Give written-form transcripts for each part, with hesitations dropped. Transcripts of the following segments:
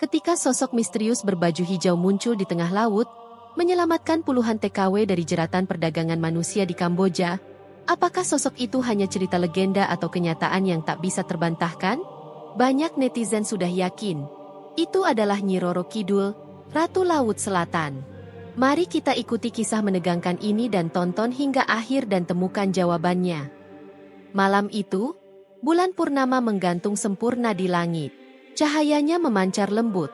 ketika sosok misterius berbaju hijau muncul di tengah laut, menyelamatkan puluhan TKW dari jeratan perdagangan manusia di Kamboja. Apakah sosok itu hanya cerita legenda atau kenyataan yang tak bisa terbantahkan? Banyak netizen sudah yakin, itu adalah Nyi Roro Kidul, Ratu Laut Selatan. Mari kita ikuti kisah menegangkan ini dan tonton hingga akhir dan temukan jawabannya. Malam itu, bulan purnama menggantung sempurna di langit. Cahayanya memancar lembut,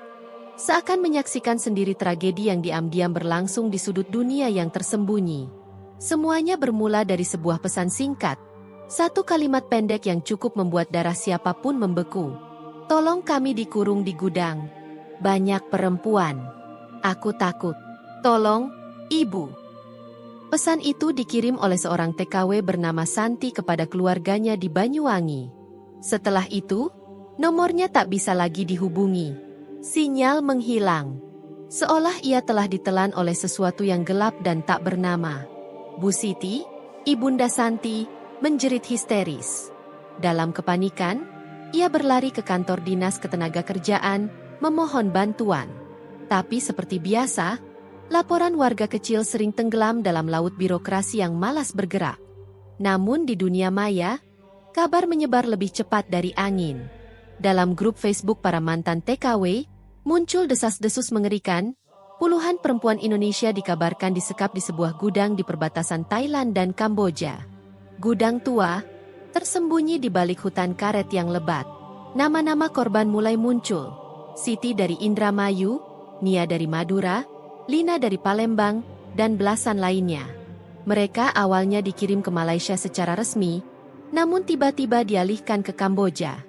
seakan menyaksikan sendiri tragedi yang diam-diam berlangsung di sudut dunia yang tersembunyi. Semuanya bermula dari sebuah pesan singkat. Satu kalimat pendek yang cukup membuat darah siapapun membeku. Tolong kami dikurung di gudang. Banyak perempuan. Aku takut. Tolong, Ibu. Pesan itu dikirim oleh seorang TKW bernama Santi kepada keluarganya di Banyuwangi. Setelah itu, nomornya tak bisa lagi dihubungi. Sinyal menghilang. Seolah ia telah ditelan oleh sesuatu yang gelap dan tak bernama. Bu Siti, Ibunda Santi, menjerit histeris. Dalam kepanikan, ia berlari ke kantor dinas ketenagakerjaan, memohon bantuan. Tapi seperti biasa, laporan warga kecil sering tenggelam dalam laut birokrasi yang malas bergerak. Namun di dunia maya, kabar menyebar lebih cepat dari angin. Dalam grup Facebook para mantan TKW, muncul desas-desus mengerikan. Puluhan perempuan Indonesia dikabarkan disekap di sebuah gudang di perbatasan Thailand dan Kamboja. Gudang tua, tersembunyi di balik hutan karet yang lebat. Nama-nama korban mulai muncul. Siti dari Indramayu, Nia dari Madura, Lina dari Palembang, dan belasan lainnya. Mereka awalnya dikirim ke Malaysia secara resmi, namun tiba-tiba dialihkan ke Kamboja.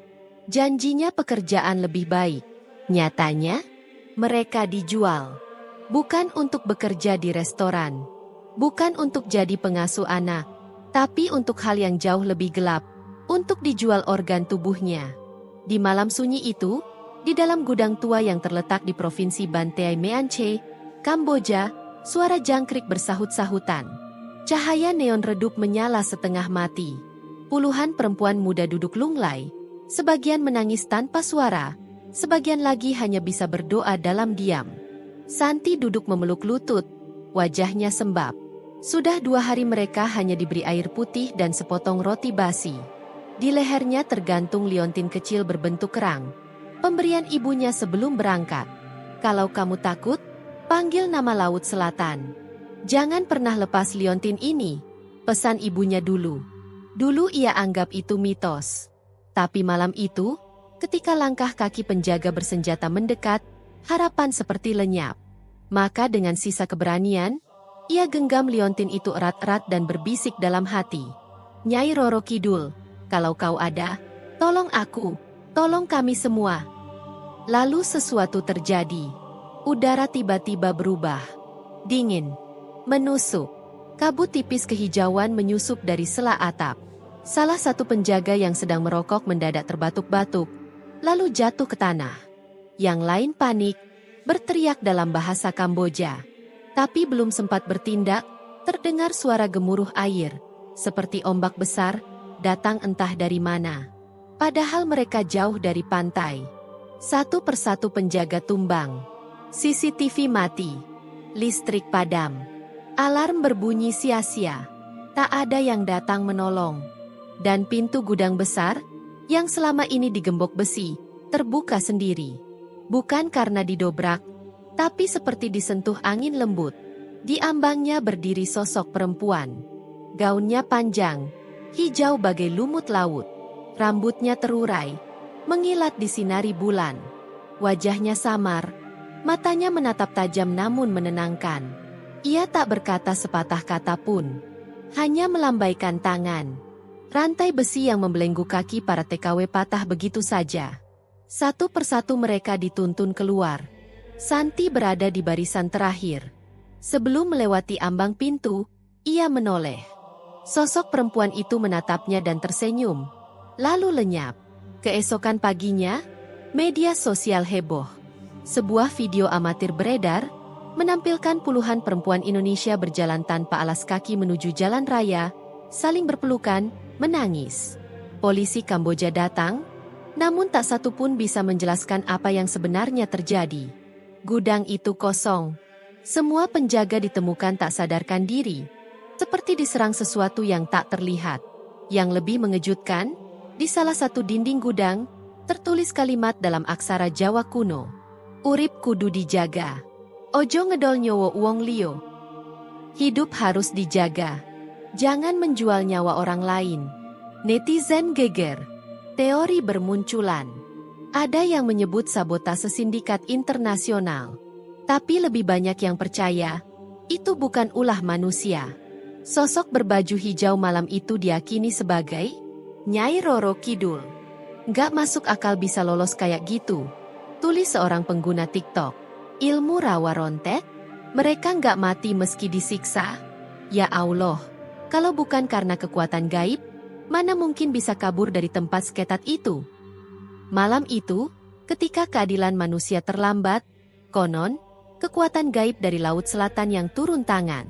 Janjinya pekerjaan lebih baik. Nyatanya, mereka dijual. Bukan untuk bekerja di restoran. Bukan untuk jadi pengasuh anak. Tapi untuk hal yang jauh lebih gelap. Untuk dijual organ tubuhnya. Di malam sunyi itu, di dalam gudang tua yang terletak di Provinsi Banteay Meanchey, Kamboja, suara jangkrik bersahut-sahutan. Cahaya neon redup menyala setengah mati. Puluhan perempuan muda duduk lunglai. Sebagian menangis tanpa suara, sebagian lagi hanya bisa berdoa dalam diam. Santi duduk memeluk lutut, wajahnya sembab. Sudah 2 hari mereka hanya diberi air putih dan sepotong roti basi. Di lehernya tergantung liontin kecil berbentuk kerang. Pemberian ibunya sebelum berangkat. Kalau kamu takut, panggil nama Laut Selatan. Jangan pernah lepas liontin ini, pesan ibunya dulu. Dulu ia anggap itu mitos. Tapi malam itu, ketika langkah kaki penjaga bersenjata mendekat, harapan seperti lenyap. Maka dengan sisa keberanian, ia genggam liontin itu erat-erat dan berbisik dalam hati. Nyai Roro Kidul, kalau kau ada, tolong aku, tolong kami semua. Lalu sesuatu terjadi. Udara tiba-tiba berubah. Dingin. Menusuk. Kabut tipis kehijauan menyusup dari sela atap. Salah satu penjaga yang sedang merokok mendadak terbatuk-batuk, lalu jatuh ke tanah. Yang lain panik, berteriak dalam bahasa Kamboja. Tapi belum sempat bertindak, terdengar suara gemuruh air, seperti ombak besar, datang entah dari mana. Padahal mereka jauh dari pantai. Satu persatu penjaga tumbang. CCTV mati. Listrik padam. Alarm berbunyi sia-sia. Tak ada yang datang menolong. Dan pintu gudang besar, yang selama ini digembok besi, terbuka sendiri. Bukan karena didobrak, tapi seperti disentuh angin lembut. Di ambangnya berdiri sosok perempuan. Gaunnya panjang, hijau bagai lumut laut. Rambutnya terurai, mengilat disinari bulan. Wajahnya samar, matanya menatap tajam namun menenangkan. Ia tak berkata sepatah kata pun, hanya melambaikan tangan. Rantai besi yang membelenggu kaki para TKW patah begitu saja. Satu persatu mereka dituntun keluar. Santi berada di barisan terakhir. Sebelum melewati ambang pintu, ia menoleh. Sosok perempuan itu menatapnya dan tersenyum. Lalu lenyap. Keesokan paginya, media sosial heboh. Sebuah video amatir beredar, menampilkan puluhan perempuan Indonesia berjalan tanpa alas kaki menuju jalan raya, saling berpelukan, menangis. Polisi Kamboja datang, Namun tak satu pun bisa menjelaskan apa yang sebenarnya terjadi. Gudang itu kosong. Semua penjaga ditemukan tak sadarkan diri, seperti diserang sesuatu yang tak terlihat. Yang lebih mengejutkan, di salah satu dinding gudang, tertulis kalimat dalam aksara Jawa kuno. Urip kudu dijaga. Ojo ngedol nyowo uwong liyo. Hidup harus dijaga. Jangan menjual nyawa orang lain. Netizen geger. Teori bermunculan. Ada yang menyebut sabotase sindikat internasional. Tapi lebih banyak yang percaya, itu bukan ulah manusia. Sosok berbaju hijau malam itu diyakini sebagai Nyai Roro Kidul. Nggak masuk akal bisa lolos kayak gitu, tulis seorang pengguna TikTok. Ilmu rawa rontek? Mereka nggak mati meski disiksa? Ya Allah, kalau bukan karena kekuatan gaib, mana mungkin bisa kabur dari tempat seketat itu? Malam itu, ketika keadilan manusia terlambat, konon, kekuatan gaib dari Laut Selatan yang turun tangan.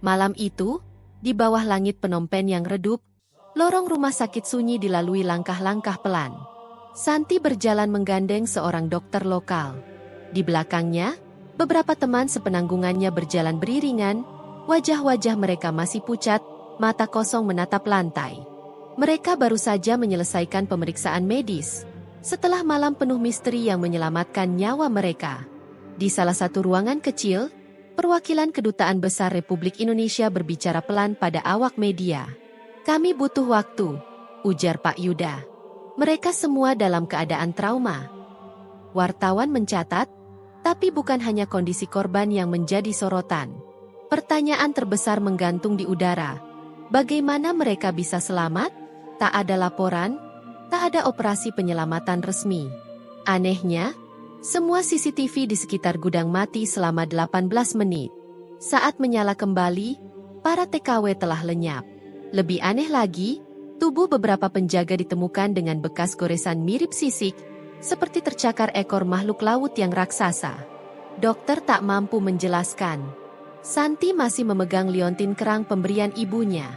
Malam itu, di bawah langit Phnom Penh yang redup, lorong rumah sakit sunyi dilalui langkah-langkah pelan. Santi berjalan menggandeng seorang dokter lokal. Di belakangnya, beberapa teman sepenanggungannya berjalan beriringan, wajah-wajah mereka masih pucat, mata kosong menatap lantai. Mereka baru saja menyelesaikan pemeriksaan medis, setelah malam penuh misteri yang menyelamatkan nyawa mereka. Di salah satu ruangan kecil, perwakilan Kedutaan Besar Republik Indonesia berbicara pelan pada awak media. Kami butuh waktu, ujar Pak Yuda. Mereka semua dalam keadaan trauma. Wartawan mencatat, tapi bukan hanya kondisi korban yang menjadi sorotan. Pertanyaan terbesar menggantung di udara. Bagaimana mereka bisa selamat? Tak ada laporan, tak ada operasi penyelamatan resmi. Anehnya, semua CCTV di sekitar gudang mati selama 18 menit. Saat menyala kembali, para TKW telah lenyap. Lebih aneh lagi, tubuh beberapa penjaga ditemukan dengan bekas goresan mirip sisik, seperti tercakar ekor makhluk laut yang raksasa. Dokter tak mampu menjelaskan. Santi masih memegang liontin kerang pemberian ibunya.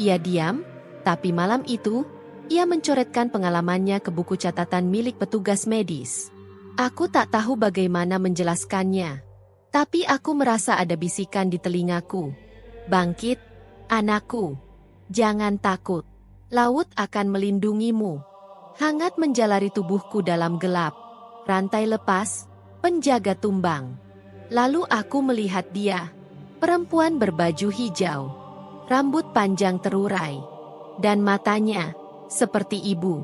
Ia diam, tapi malam itu, ia mencoretkan pengalamannya ke buku catatan milik petugas medis. Aku tak tahu bagaimana menjelaskannya. Tapi aku merasa ada bisikan di telingaku. Bangkit, anakku. Jangan takut. Laut akan melindungimu. Hangat menjalari tubuhku dalam gelap. Rantai lepas, penjaga tumbang. Lalu aku melihat dia. Perempuan berbaju hijau. Rambut panjang terurai. Dan matanya, seperti ibu.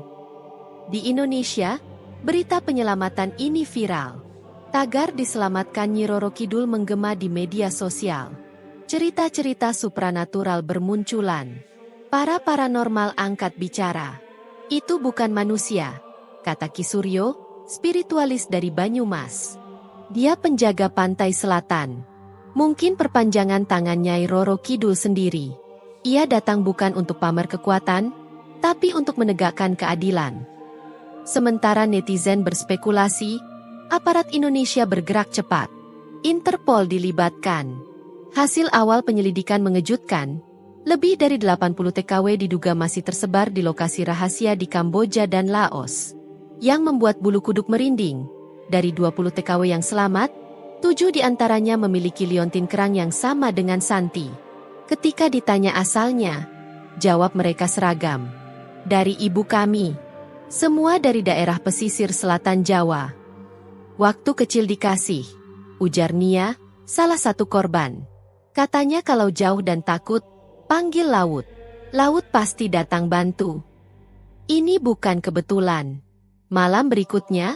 Di Indonesia, berita penyelamatan ini viral. Tagar diselamatkan Nyi Roro Kidul menggema di media sosial. Cerita-cerita supranatural bermunculan. Para paranormal angkat bicara. Itu bukan manusia, kata Ki Suryo, spiritualis dari Banyumas. Dia penjaga pantai selatan. Mungkin perpanjangan tangan Nyai Roro Kidul sendiri. Ia datang bukan untuk pamer kekuatan, tapi untuk menegakkan keadilan. Sementara netizen berspekulasi, aparat Indonesia bergerak cepat. Interpol dilibatkan. Hasil awal penyelidikan mengejutkan. Lebih dari 80 TKW diduga masih tersebar di lokasi rahasia di Kamboja dan Laos. Yang membuat bulu kuduk merinding. Dari 20 TKW yang selamat, 7 diantaranya memiliki liontin kerang yang sama dengan Santi. Ketika ditanya asalnya, jawab mereka seragam. Dari ibu kami. Semua dari daerah pesisir selatan Jawa. Waktu kecil dikasih, ujar Nia, salah satu korban. Katanya kalau jauh dan takut, panggil laut. Laut pasti datang bantu. Ini bukan kebetulan. Malam berikutnya,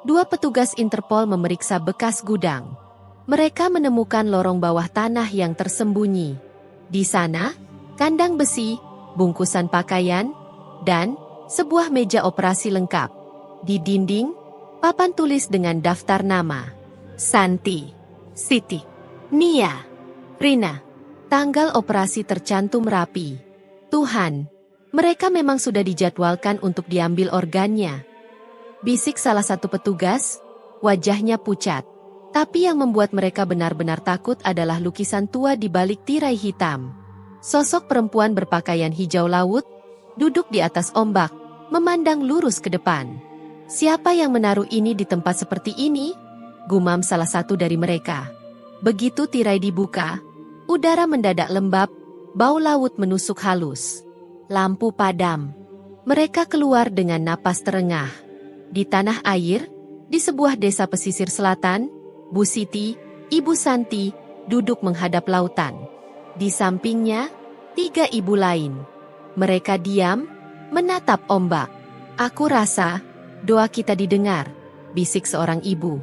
2 petugas Interpol memeriksa bekas gudang. Mereka menemukan lorong bawah tanah yang tersembunyi. Di sana, kandang besi, bungkusan pakaian, dan sebuah meja operasi lengkap. Di dinding, papan tulis dengan daftar nama. Santi, Siti, Nia, Rina. Tanggal operasi tercantum rapi. Tuhan, mereka memang sudah dijadwalkan untuk diambil organnya. Bisik salah satu petugas, wajahnya pucat. Tapi yang membuat mereka benar-benar takut adalah lukisan tua di balik tirai hitam. Sosok perempuan berpakaian hijau laut, duduk di atas ombak, memandang lurus ke depan. "Siapa yang menaruh ini di tempat seperti ini?" gumam salah satu dari mereka. Begitu tirai dibuka, udara mendadak lembab, bau laut menusuk halus. Lampu padam. Mereka keluar dengan napas terengah. Di tanah air, di sebuah desa pesisir selatan, Bu Siti, Ibu Santi, duduk menghadap lautan. Di sampingnya, 3 ibu lain. Mereka diam, menatap ombak. "Aku rasa, doa kita didengar," bisik seorang ibu.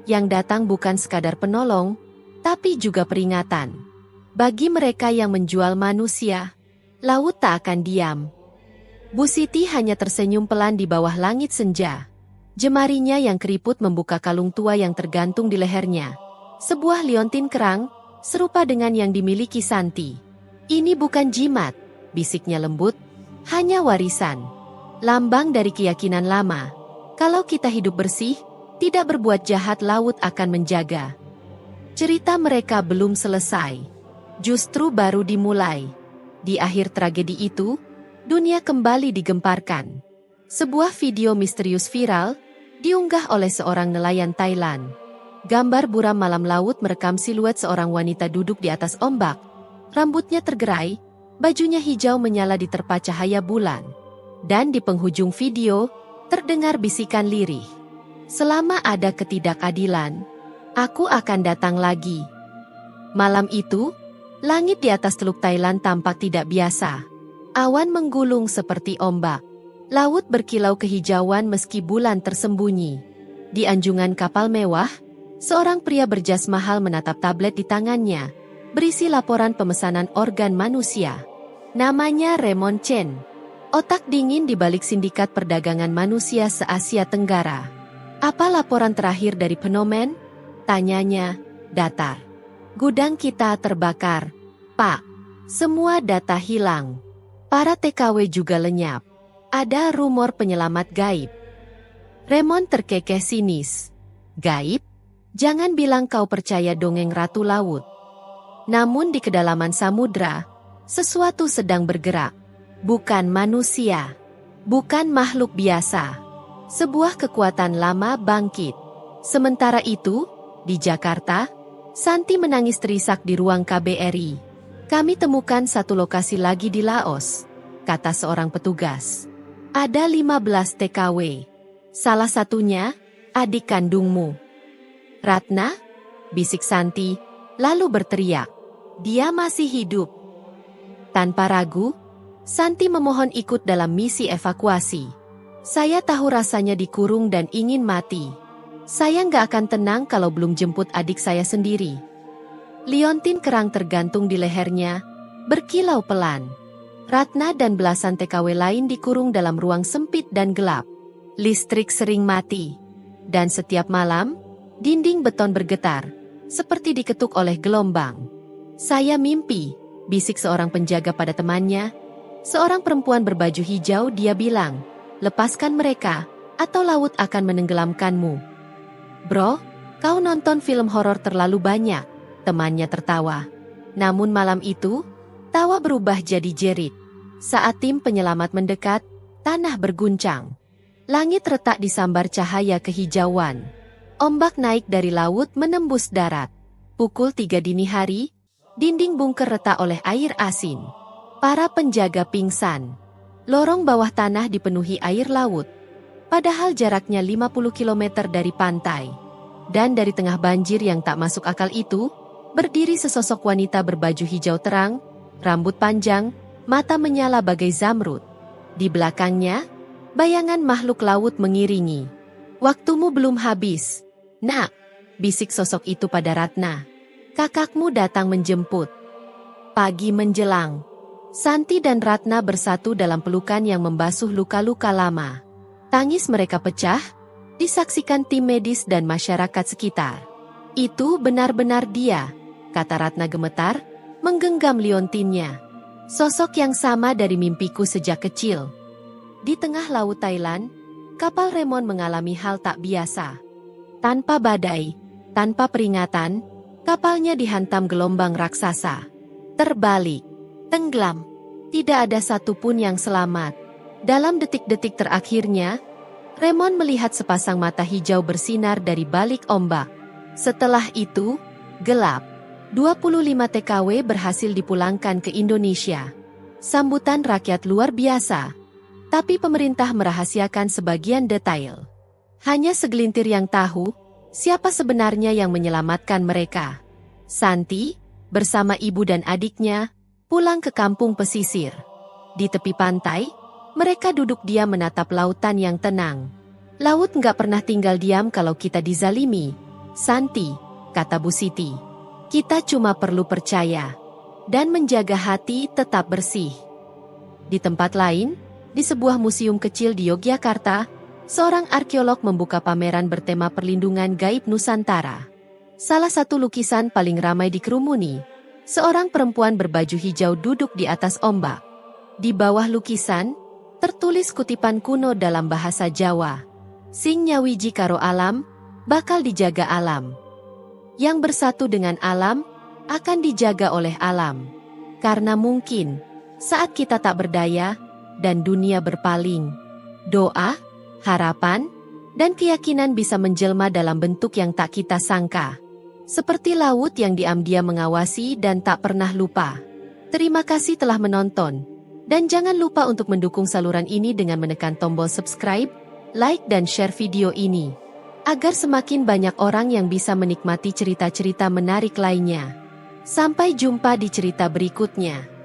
Yang datang bukan sekadar penolong, tapi juga peringatan. Bagi mereka yang menjual manusia, laut tak akan diam. Bu Siti hanya tersenyum pelan di bawah langit senja. Jemarinya yang keriput membuka kalung tua yang tergantung di lehernya. Sebuah liontin kerang, serupa dengan yang dimiliki Santi. "Ini bukan jimat," bisiknya lembut, "hanya warisan. Lambang dari keyakinan lama. Kalau kita hidup bersih, tidak berbuat jahat, laut akan menjaga." Cerita mereka belum selesai. Justru baru dimulai. Di akhir tragedi itu, dunia kembali digemparkan. Sebuah video misterius viral, diunggah oleh seorang nelayan Thailand. Gambar buram malam laut merekam siluet seorang wanita duduk di atas ombak. Rambutnya tergerai, bajunya hijau menyala diterpa cahaya bulan. Dan di penghujung video, terdengar bisikan lirih. "Selama ada ketidakadilan, aku akan datang lagi." Malam itu, langit di atas Teluk Thailand tampak tidak biasa. Awan menggulung seperti ombak. Laut berkilau kehijauan meski bulan tersembunyi. Di anjungan kapal mewah, seorang pria berjas mahal menatap tablet di tangannya, berisi laporan pemesanan organ manusia. Namanya Raymond Chen. Otak dingin di balik sindikat perdagangan manusia se-Asia Tenggara. "Apa laporan terakhir dari Phnom? Tanyanya, datar. "Gudang kita terbakar, Pak. Semua data hilang. Para TKW juga lenyap. Ada rumor penyelamat gaib." Raymond terkekeh sinis. "Gaib? Jangan bilang kau percaya dongeng Ratu Laut." Namun di kedalaman samudra, sesuatu sedang bergerak. Bukan manusia. Bukan makhluk biasa. Sebuah kekuatan lama bangkit. Sementara itu, di Jakarta, Santi menangis terisak di ruang KBRI. "Kami temukan satu lokasi lagi di Laos," kata seorang petugas. "Ada 15 TKW. Salah satunya, adik kandungmu." "Ratna?" bisik Santi, lalu berteriak. "Dia masih hidup." Tanpa ragu, Santi memohon ikut dalam misi evakuasi. "Saya tahu rasanya dikurung dan ingin mati. Saya nggak akan tenang kalau belum jemput adik saya sendiri." Liontin kerang tergantung di lehernya, berkilau pelan. Ratna dan belasan TKW lain dikurung dalam ruang sempit dan gelap. Listrik sering mati. Dan setiap malam, dinding beton bergetar, seperti diketuk oleh gelombang. "Saya mimpi," bisik seorang penjaga pada temannya. Seorang perempuan berbaju hijau, dia bilang, "Lepaskan mereka, atau laut akan menenggelamkanmu." "Bro, kau nonton film horor terlalu banyak," temannya tertawa. Namun malam itu, tawa berubah jadi jerit. Saat tim penyelamat mendekat, tanah berguncang. Langit retak disambar cahaya kehijauan. Ombak naik dari laut menembus darat. Pukul 3 dini hari, dinding bunker retak oleh air asin. Para penjaga pingsan. Lorong bawah tanah dipenuhi air laut. Padahal jaraknya 50 km dari pantai. Dan dari tengah banjir yang tak masuk akal itu, berdiri sesosok wanita berbaju hijau terang, rambut panjang, mata menyala bagai zamrud. Di belakangnya, bayangan makhluk laut mengiringi. "Waktumu belum habis, Nak," bisik sosok itu pada Ratna. "Kakakmu datang menjemput." Pagi menjelang. Santi dan Ratna bersatu dalam pelukan yang membasuh luka-luka lama. Tangis mereka pecah, disaksikan tim medis dan masyarakat sekitar. "Itu benar-benar dia," kata Ratna gemetar, menggenggam liontinnya. "Sosok yang sama dari mimpiku sejak kecil." Di tengah laut Thailand, kapal Raymond mengalami hal tak biasa. Tanpa badai, tanpa peringatan, kapalnya dihantam gelombang raksasa. Terbalik, tenggelam. Tidak ada satupun yang selamat. Dalam detik-detik terakhirnya, Raymond melihat sepasang mata hijau bersinar dari balik ombak. Setelah itu, gelap. 25 TKW berhasil dipulangkan ke Indonesia. Sambutan rakyat luar biasa. Tapi pemerintah merahasiakan sebagian detail. Hanya segelintir yang tahu, siapa sebenarnya yang menyelamatkan mereka. Santi, bersama ibu dan adiknya, pulang ke kampung pesisir. Di tepi pantai, mereka duduk diam menatap lautan yang tenang. Laut nggak pernah tinggal diam kalau kita dizalimi. Santi, kata Bu Siti. Kita cuma perlu percaya dan menjaga hati tetap bersih. Di tempat lain, di sebuah museum kecil di Yogyakarta, seorang arkeolog membuka pameran bertema perlindungan gaib Nusantara. Salah satu lukisan paling ramai dikerumuni. Seorang perempuan berbaju hijau duduk di atas ombak. Di bawah lukisan, tertulis kutipan kuno dalam bahasa Jawa. Sing nyawiji karo alam, bakal dijaga alam. Yang bersatu dengan alam, akan dijaga oleh alam. Karena mungkin, saat kita tak berdaya, dan dunia berpaling, doa, harapan, dan keyakinan bisa menjelma dalam bentuk yang tak kita sangka. Seperti laut yang diam-diam mengawasi dan tak pernah lupa. Terima kasih telah menonton. Dan jangan lupa untuk mendukung saluran ini dengan menekan tombol subscribe, like dan share video ini. Agar semakin banyak orang yang bisa menikmati cerita-cerita menarik lainnya. Sampai jumpa di cerita berikutnya.